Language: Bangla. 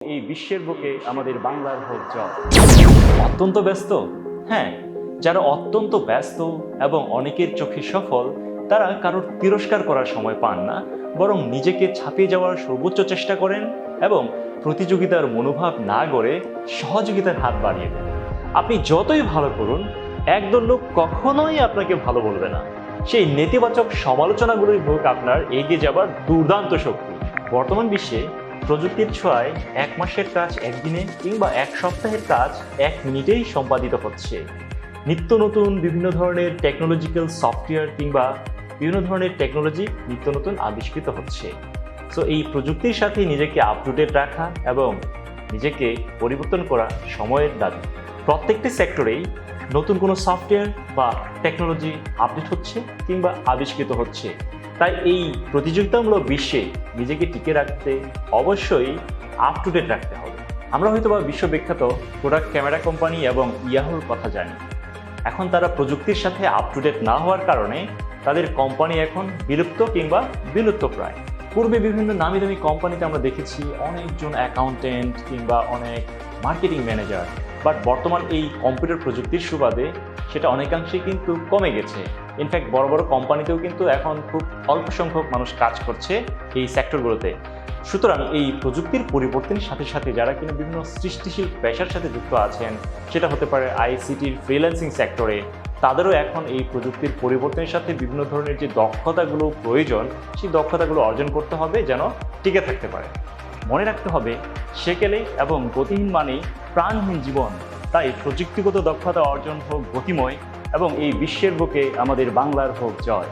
এই বিশ্বের বুকে আমাদের বাংলার হোক জয়। অত্যন্ত ব্যস্ত, হ্যাঁ, যারা অত্যন্ত ব্যস্ত এবং অনেকের চোখে সফল, তারা কারোর তিরস্কার করার সময় পান না, বরং নিজেকে ছাপিয়ে যাওয়ার সর্বোচ্চ চেষ্টা করেন এবং প্রতিযোগিতার মনোভাব না গড়ে সহযোগিতার হাত বাড়িয়ে দেন। আপনি যতই ভালো করুন, একদল লোক কখনোই আপনাকে ভালো বলবে না। সেই নেতিবাচক সমালোচনাগুলোই হোক আপনার এগিয়ে যাবার দুর্দান্ত শক্তি। বর্তমান বিশ্বে প্রযুক্তির ছোঁয়ায় এক মাসের কাজ একদিনে কিংবা এক সপ্তাহের কাজ এক মিনিটেই সম্পাদিত হচ্ছে। নিত্য নতুন বিভিন্ন ধরনের টেকনোলজিক্যাল সফটওয়্যার কিংবা বিভিন্ন ধরনের টেকনোলজি নিত্য নতুন আবিষ্কৃত হচ্ছে। সো এই প্রযুক্তির সাথে নিজেকে আপ টু ডেট রাখা এবং নিজেকে পরিবর্তন করা সময়ের দাবি। প্রত্যেকটি সেক্টরেই নতুন কোনো সফটওয়্যার বা টেকনোলজি আপডেট হচ্ছে কিংবা আবিষ্কৃত হচ্ছে। তাই এই প্রতিযোগিতামূলক বিশ্বে নিজেকে টিকে রাখতে অবশ্যই আপ টু ডেট রাখতে হবে। আমরা হয়তো বা বিশ্ববিখ্যাত প্রোডাক্ট ক্যামেরা কোম্পানি এবং ইয়াহুর কথা জানি। এখন তারা প্রযুক্তির সাথে আপ টু ডেট না হওয়ার কারণে তাদের কোম্পানি এখন বিলুপ্ত কিংবা বিলুপ্ত প্রায়। পূর্বে বিভিন্ন নামি দামি কোম্পানিতে আমরা দেখেছি অনেকজন অ্যাকাউন্টেন্ট কিংবা অনেক মার্কেটিং ম্যানেজার, বাট বর্তমান এই কম্পিউটার প্রযুক্তির সুবাদে সেটা অনেকাংশেই কিন্তু কমে গেছে। ইনফ্যাক্ট বড় বড় কোম্পানিতেও কিন্তু এখন খুব অল্প সংখ্যক মানুষ কাজ করছে এই সেক্টরগুলোতে। সুতরাং এই প্রযুক্তির পরিবর্তনের সাথে সাথে যারা কিনা বিভিন্ন সৃষ্টিশীল পেশার সাথে যুক্ত আছেন, সেটা হতে পারে আইসিটির ফ্রিল্যান্সিং সেক্টরে, তাদেরও এখন এই প্রযুক্তির পরিবর্তনের সাথে বিভিন্ন ধরনের যে দক্ষতাগুলো প্রয়োজন, সেই দক্ষতাগুলো অর্জন করতে হবে যেন টিকে থাকতে পারে। মনে রাখতে হবে, সেকেলে এবং গতিহীন মানেই প্রাণহীন জীবন। তাই প্রযুক্তিগত দক্ষতা অর্জন হোক গতিময় এবং এই বিশ্বের বুকে আমাদের বাংলার হোক জয়।